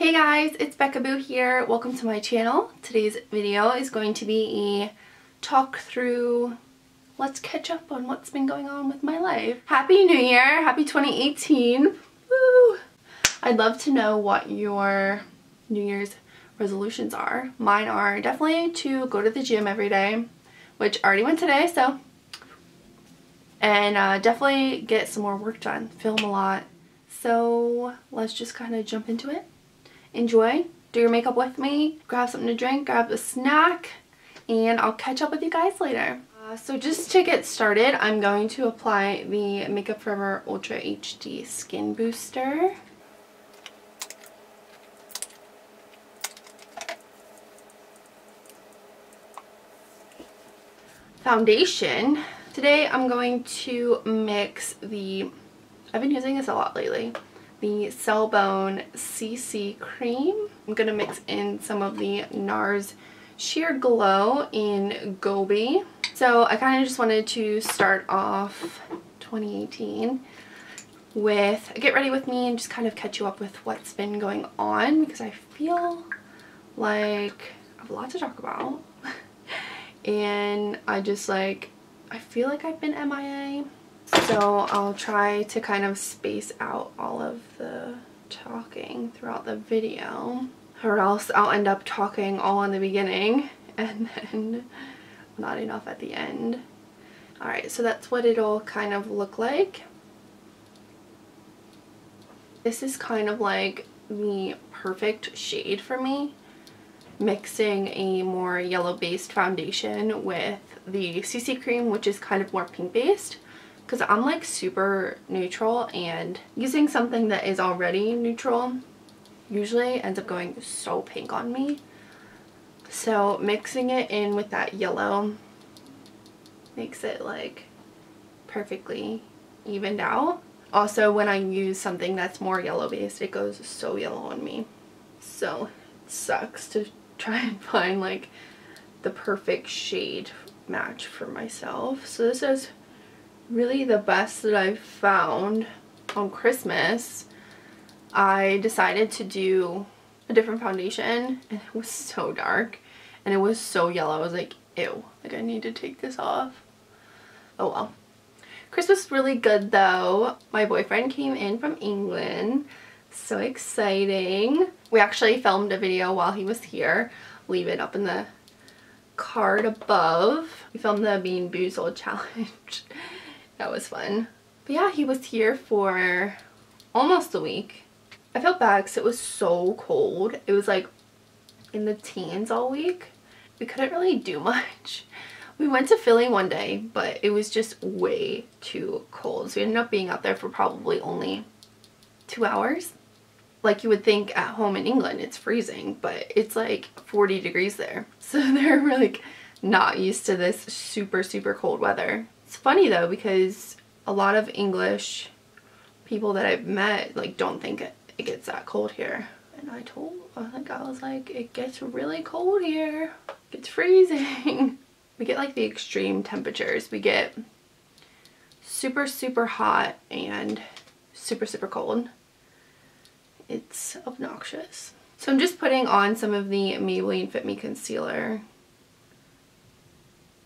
Hey guys, it's beccaboo here. Welcome to my channel. Today's video is going to be a talk through, let's catch up on what's been going on with my life. Happy New Year! Happy 2018! Woo! I'd love to know what your New Year's resolutions are. Mine are definitely to go to the gym every day, which I already went today, so. And definitely get some more work done, film a lot. So let's just kind of jump into it. Enjoy, do your makeup with me, grab something to drink, grab a snack, and I'll catch up with you guys later. So just to get started, I'm going to apply the Makeup Forever Ultra HD Skin Booster. Foundation. Today I'm going to mix the, I've been using this a lot lately, the CELLBONE CC Cream. I'm going to mix in some of the NARS Sheer Glow in Gobi. So I kind of just wanted to start off 2018 with get ready with me and just kind of catch you up with what's been going on, because I feel like I have a lot to talk about. And I feel like I've been MIA. So I'll try to kind of space out all of the talking throughout the video, or else I'll end up talking all in the beginning and then not enough at the end. Alright, so that's what it'll kind of look like. This is kind of like the perfect shade for me, mixing a more yellow based foundation with the CC cream, which is kind of more pink based, because I'm like super neutral, and using something that is already neutral usually ends up going so pink on me. So mixing it in with that yellow makes it like perfectly evened out. Also, when I use something that's more yellow based, it goes so yellow on me. So it sucks to try and find like the perfect shade match for myself. So this is really the best that I've found. On Christmas, I decided to do a different foundation, and it was so dark and it was so yellow. I was like, ew, like I need to take this off. Oh well. Christmas was really good though. My boyfriend came in from England. So exciting. We actually filmed a video while he was here. Leave it up in the card above. We filmed the Bean Boozled challenge. That was fun. But yeah, he was here for almost a week. I felt bad because it was so cold. It was like in the teens all week. We couldn't really do much. We went to Philly one day, but it was just way too cold. So we ended up being out there for probably only 2 hours. Like you would think at home in England it's freezing, but it's like 40 degrees there. So they're like not used to this super cold weather. It's funny though, because a lot of English people that I've met like don't think it gets that cold here. And I was like, it gets really cold here. It's freezing. We get like the extreme temperatures. We get super hot and super cold. It's obnoxious. So I'm just putting on some of the Maybelline Fit Me concealer,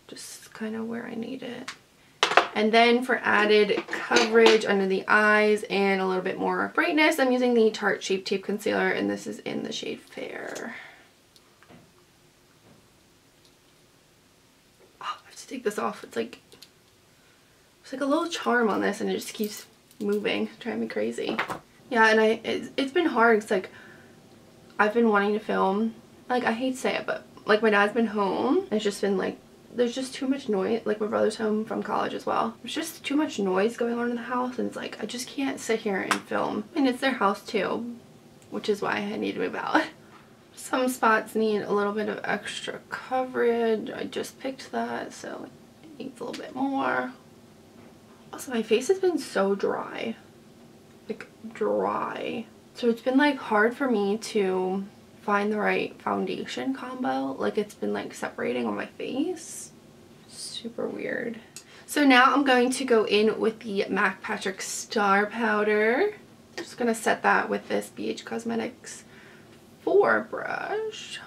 just kind of where I need it. And then for added coverage under the eyes and a little bit more brightness, I'm using the Tarte Shape Tape Concealer, and this is in the shade Fair. Oh, I have to take this off. It's like a little charm on this, and it just keeps moving, driving me crazy. Yeah, and it's been hard. It's like I've been wanting to film. Like, I hate to say it, but like my dad's been home. It's just been like, there's just too much noise. Like my brother's home from college as well. There's just too much noise going on in the house, and it's like I just can't sit here and film. And it's their house too, which is why I need to move out. Some spots need a little bit of extra coverage. I just picked that, so it needs a little bit more. Also, my face has been so dry. Like dry. So it's been like hard for me to find the right foundation combo. Like it's been like separating on my face. Super weird. So now I'm going to go in with the MAC Patrick Starrr powder. I'm just gonna set that with this BH Cosmetics 4 brush.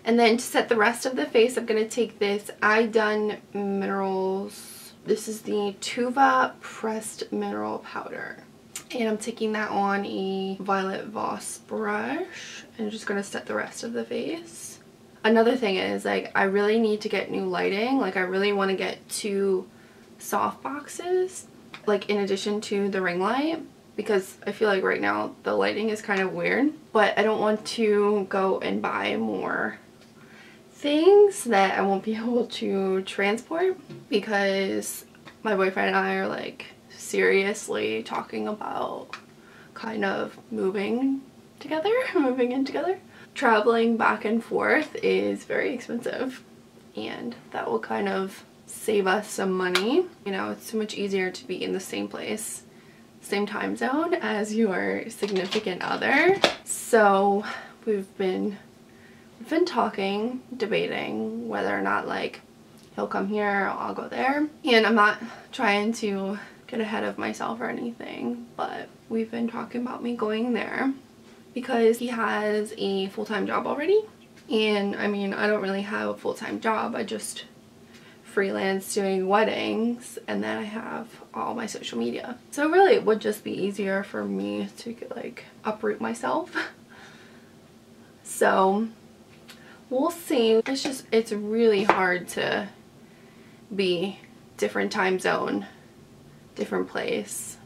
And then to set the rest of the face, I'm going to take this IDUN Minerals. This is the Tuva Pressed Mineral Powder. And I'm taking that on a violet VOSS brush. And I'm just going to set the rest of the face. Another thing is, like, I really need to get new lighting. Like, I really want to get 2 soft boxes, like, in addition to the ring light. Because I feel like right now the lighting is kind of weird. But I don't want to go and buy more things that I won't be able to transport, because my boyfriend and I are like seriously talking about kind of moving in together. Traveling back and forth is very expensive, and that will kind of save us some money. You know, it's so much easier to be in the same place, same time zone as your significant other. So we've been talking, debating whether or not, like, he'll come here or I'll go there. And I'm not trying to get ahead of myself or anything, but we've been talking about me going there because he has a full-time job already. And I mean, I don't really have a full-time job. I just freelance doing weddings, and then I have all my social media. So really it would just be easier for me to like uproot myself. So we'll see. It's really hard to be different time zone, different place.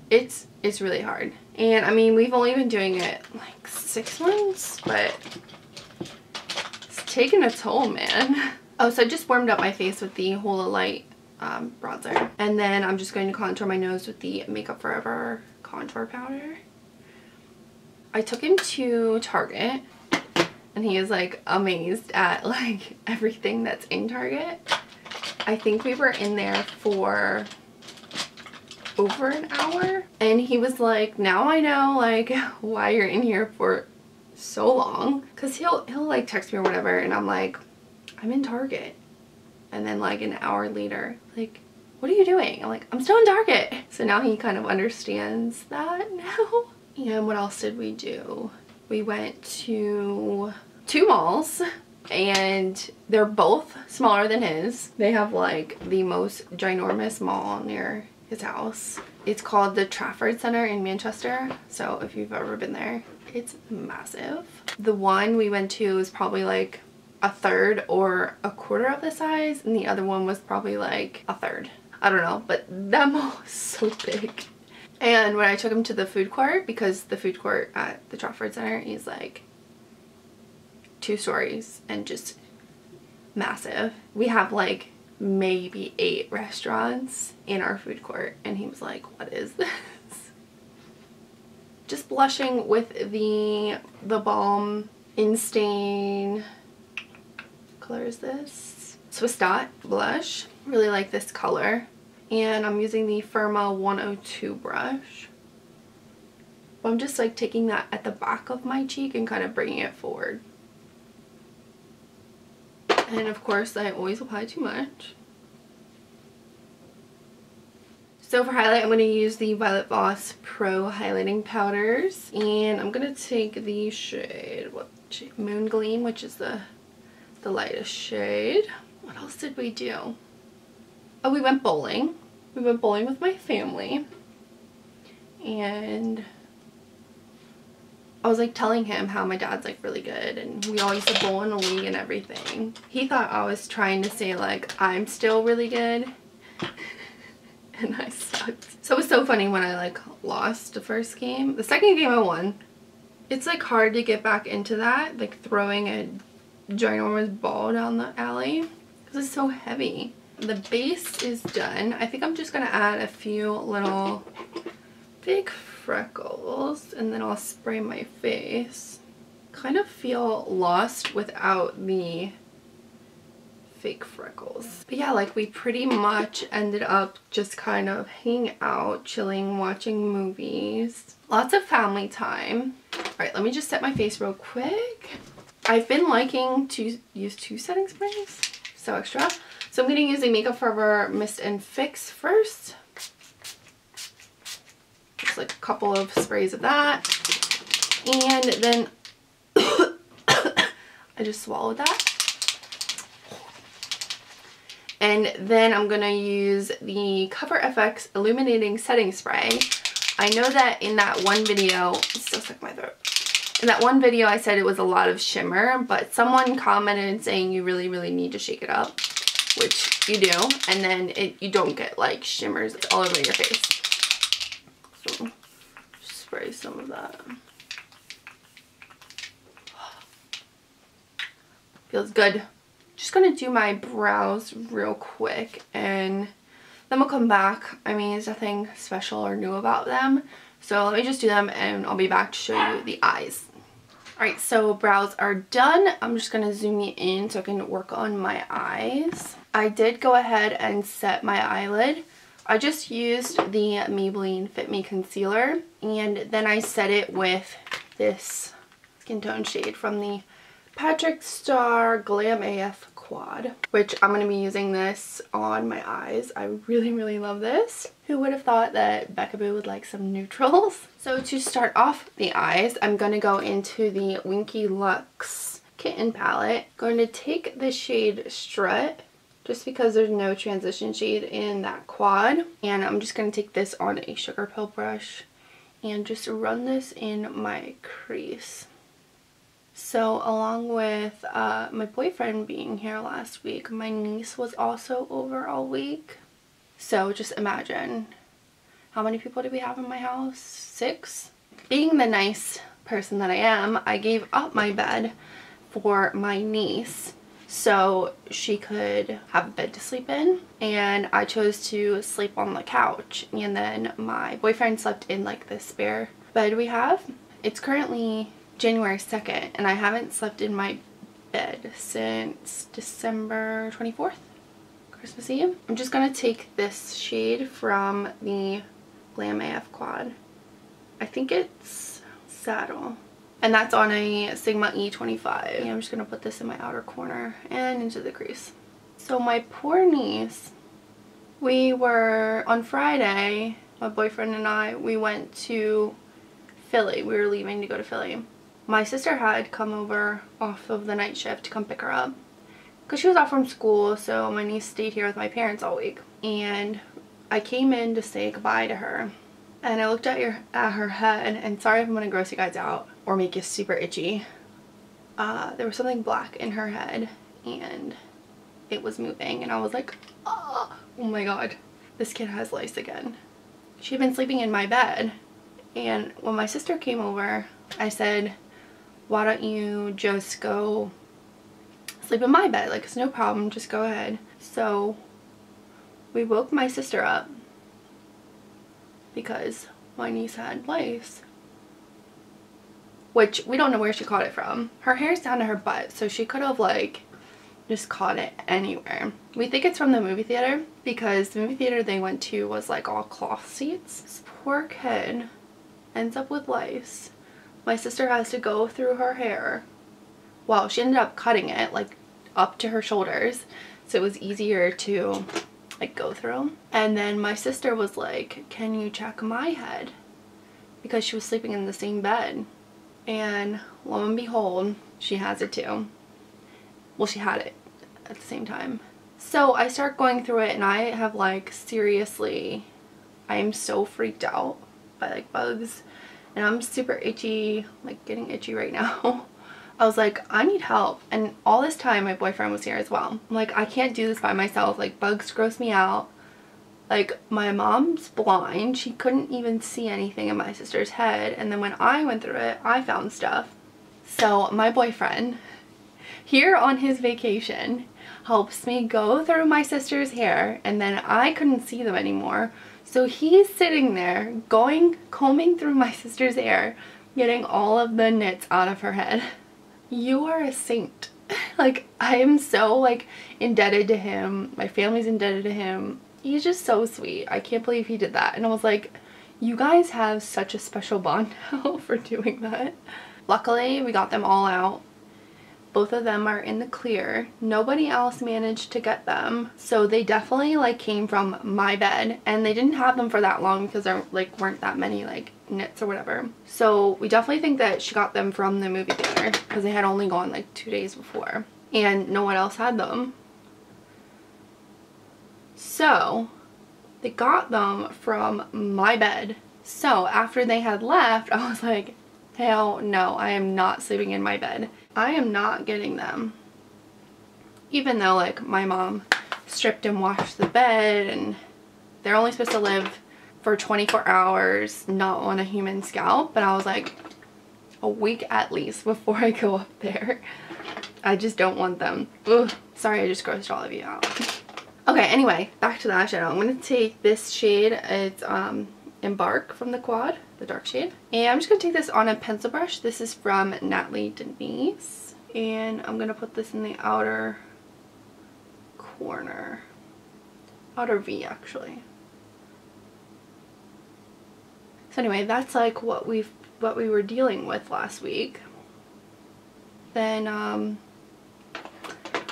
It's really hard. And I mean, we've only been doing it like 6 months, but it's taking a toll, man. Oh, so I just warmed up my face with the Hoola Lite bronzer. And then I'm just going to contour my nose with the Makeup Forever contour powder. I took him to Target, and he is like amazed at like everything that's in Target. I think we were in there for over an hour, and he was like, now I know like why you're in here for so long, because he'll like text me or whatever, and I'm like, I'm in Target. And then like an hour later, like, what are you doing? I'm like, I'm still in Target. So now he kind of understands that now. And what else did we do? We went to 2 malls, and they're both smaller than his. They have like the most ginormous mall near his house. It's called the Trafford Center in Manchester. So if you've ever been there, it's massive. The one we went to is probably like 1/3 or 1/4 of the size, and the other one was probably like 1/3. I don't know, but that mall is so big. And when I took him to the food court, because the food court at the Trafford Center is like 2 stories and just massive. We have like maybe 8 restaurants in our food court, and he was like, what is this? Just blushing with the BALM Instain, what color is this? Swiss Dot blush. Really like this color. And I'm using the FIRMA 102 brush. But I'm just like taking that at the back of my cheek and kind of bringing it forward. And of course, I always apply too much. So for highlight, I'm going to use the Violet Voss Pro Highlighting Powders. And I'm going to take the shade, Moon Gleam, which is the lightest shade. What else did we do? Oh, we went bowling. We went bowling with my family. And I was like telling him how my dad's like really good, and we all used to bowl in a league and everything. He thought I was trying to say like I'm still really good and I sucked. So it was so funny when I like lost the first game. The second game I won. It's like hard to get back into that, like throwing a ginormous ball down the alley, because it's so heavy. The base is done. I think I'm just gonna add a few little fake freckles, and then I'll spray my face. Kind of feel lost without the fake freckles. But yeah, like we pretty much ended up just kind of hanging out, chilling, watching movies. Lots of family time. Alright, let me just set my face real quick. I've been liking to use 2 setting sprays. So extra. So I'm going to use the Makeup Forever Mist and Fix first. Just like a couple of sprays of that. And then I just swallowed that. And then I'm going to use the Cover FX Illuminating Setting Spray. I know that in that one video, it's still stuck in my throat. In that one video I said it was a lot of shimmer, but someone commented saying you really, really need to shake it up, which you do, and then you don't get like shimmers all over your face. So just spray some of that. Feels good. Just gonna do my brows real quick and then we'll come back. I mean, there's nothing special or new about them. So let me just do them and I'll be back to show you the eyes. Alright, so brows are done. I'm just gonna zoom you in so I can work on my eyes. I did go ahead and set my eyelid. I just used the Maybelline Fit Me Concealer and then I set it with this skin tone shade from the Patrick Starrr Glam AF Quad, which I'm going to be using this on my eyes. I really, really love this. Who would have thought that beccaboo would like some neutrals? So to start off the eyes, I'm going to go into the Winky Lux Kitten palette. Going to take the shade Strut, just because there's no transition shade in that quad. And I'm just going to take this on a sugar pill brush and just run this in my crease. So along with my boyfriend being here last week, my niece was also over all week. So just imagine, how many people do we have in my house? 6? Being the nice person that I am, I gave up my bed for my niece so she could have a bed to sleep in, and I chose to sleep on the couch, and then my boyfriend slept in like this spare bed we have. It's currently January 2nd and I haven't slept in my bed since December 24th, Christmas Eve. I'm just going to take this shade from the Glam AF Quad. I think it's Saddle. And that's on a Sigma E25. And I'm just going to put this in my outer corner and into the crease. So my poor niece, we were on Friday, my boyfriend and I, we went to Philly. We were leaving to go to Philly. My sister had come over off of the night shift to come pick her up because she was off from school, so my niece stayed here with my parents all week. And I came in to say goodbye to her and I looked at her head, and sorry if I'm going to gross you guys out or make you super itchy. There was something black in her head and it was moving and I was like, oh my god, this kid has lice again. She had been sleeping in my bed, and when my sister came over I said, why don't you just go sleep in my bed? Like, it's no problem, just go ahead. So we woke my sister up because my niece had lice, which we don't know where she caught it from. Her hair's down to her butt, so she could have like just caught it anywhere. We think it's from the movie theater because the movie theater they went to was like all cloth seats. This poor kid ends up with lice. My sister has to go through her hair. Well, she ended up cutting it like up to her shoulders, so it was easier to like go through. And then my sister was like, can you check my head? Because she was sleeping in the same bed. And lo and behold, she has it too. Well, she had it at the same time. So I start going through it and I have like, seriously, I am so freaked out by like bugs. And I'm super itchy, like getting itchy right now. I was like, I need help. And all this time my boyfriend was here as well. I'm like, I can't do this by myself. Like, bugs gross me out. Like, my mom's blind. She couldn't even see anything in my sister's head. And then when I went through it, I found stuff. So my boyfriend, here on his vacation, helps me go through my sister's hair. And then I couldn't see them anymore. So he's sitting there combing through my sister's hair, getting all of the knits out of her head. You are a saint. Like, I am so like indebted to him. My family's indebted to him. He's just so sweet. I can't believe he did that. And I was like, you guys have such a special bond now for doing that. Luckily, we got them all out. Both of them are in the clear. Nobody else managed to get them. So they definitely like came from my bed, and they didn't have them for that long because there like weren't that many like knits or whatever. So we definitely think that she got them from the movie theater because they had only gone like 2 days before and no one else had them. So they got them from my bed. So after they had left, I was like, hell no, I am not sleeping in my bed. I am not getting them. Even though like my mom stripped and washed the bed, and they're only supposed to live for 24 hours, not on a human scalp. But I was like, a week at least before I go up there. I just don't want them. Ugh. Sorry, I just grossed all of you out. Okay, anyway, back to the eyeshadow. I'm going to take this shade. It's Embark from the Quad, the dark shade. And I'm just going to take this on a pencil brush. This is from Natalie Denise. And I'm going to put this in the outer corner. Outer V, actually. So anyway, that's like what we were dealing with last week. Then I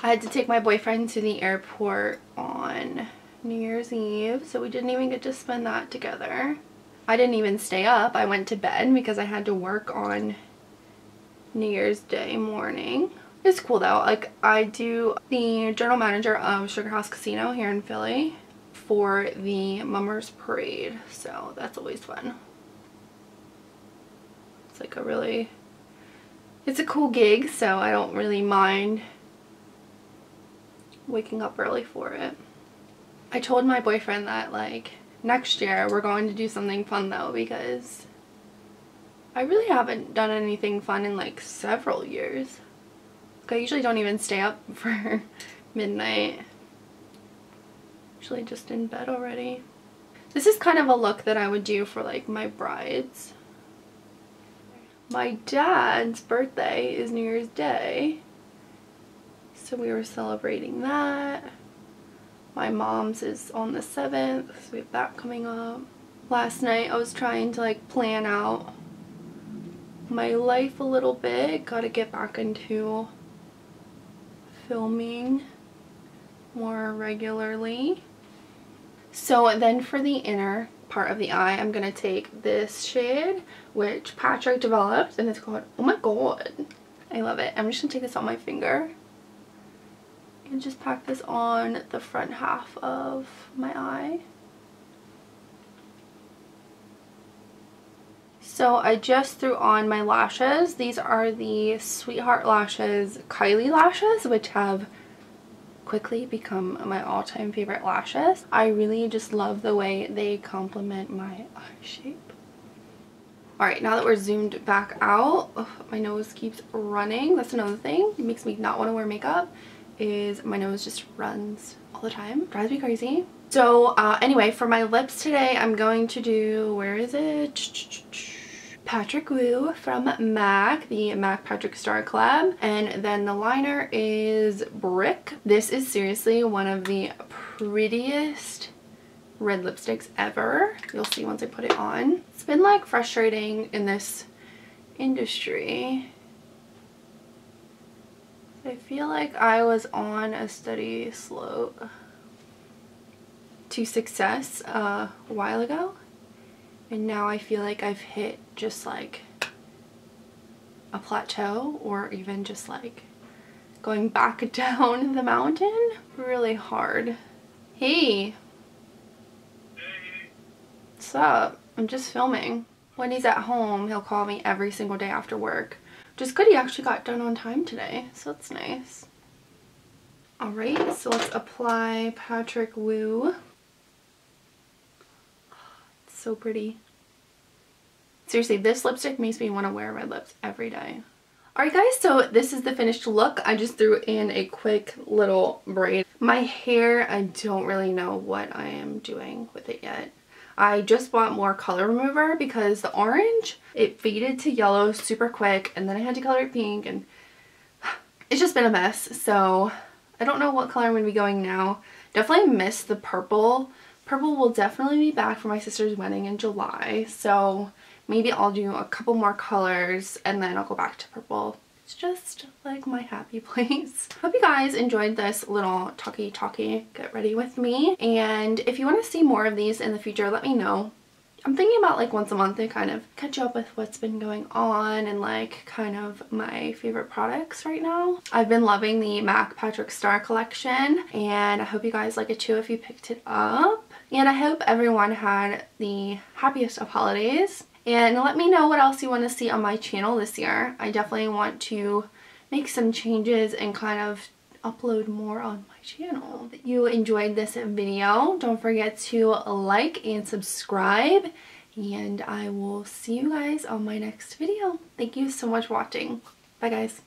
had to take my boyfriend to the airport on New Year's Eve, so we didn't even get to spend that together. I didn't even stay up. I went to bed because I had to work on New Year's Day morning. It's cool though. Like, I do the general manager of Sugar House Casino here in Philly for the Mummers Parade, so that's always fun. It's like a really, it's a cool gig, so I don't really mind waking up early for it. I told my boyfriend that like next year we're going to do something fun though, because I really haven't done anything fun in like several years. Like, I usually don't even stay up for midnight. Usually just in bed already. This is kind of a look that I would do for like my brides. My dad's birthday is New Year's Day, so we were celebrating that. My mom's is on the 7th, so we have that coming up. Last night I was trying to like plan out my life a little bit. Gotta get back into filming more regularly. So then for the inner part of the eye, I'm gonna take this shade, which Patrick developed, and it's called, oh my god, I love it. I'm just gonna take this on my finger and just pack this on the front half of my eye. So I just threw on my lashes. These are the Sweetheart Lashes Kylie lashes, which have quickly become my all-time favorite lashes. I really just love the way they complement my eye shape. Alright, now that we're zoomed back out, my nose keeps running. That's another thing. It makes me not want to wear makeup, is my nose just runs all the time. Drives me crazy. So anyway, for my lips today, I'm going to do, where is it? Patrick Woo from MAC, the MAC Patrick Starrr collab. And then the liner is Brick. This is seriously one of the prettiest red lipsticks ever. You'll see once I put it on. It's been like frustrating in this industry. I feel like I was on a steady slope to success a while ago, and now I feel like I've hit just like a plateau, or even just like going back down the mountain. Really hard. Hey. What's up? I'm just filming. When he's at home, he'll call me every single day after work. Just good he actually got done on time today, so that's nice. Alright, so let's apply Patrick Woo. It's so pretty. Seriously, this lipstick makes me want to wear red lips every day. Alright guys, so this is the finished look. I just threw in a quick little braid. My hair, I don't really know what I am doing with it yet. I just bought more color remover because the orange, it faded to yellow super quick, and then I had to color it pink, and it's just been a mess. So I don't know what color I'm going to be going now. Definitely miss the purple. Purple will definitely be back for my sister's wedding in July, so maybe I'll do a couple more colors and then I'll go back to purple It's just like my happy place. Hope you guys enjoyed this little talky get ready with me. And if you want to see more of these in the future, let me know. I'm thinking about like once a month to kind of catch up with what's been going on and like kind of my favorite products right now. I've been loving the MAC Patrick Starrr collection, and I hope you guys like it too if you picked it up. And I hope everyone had the happiest of holidays. And let me know what else you want to see on my channel this year. I definitely want to make some changes and kind of upload more on my channel. If you enjoyed this video, don't forget to like and subscribe, and I will see you guys on my next video. Thank you so much for watching. Bye guys.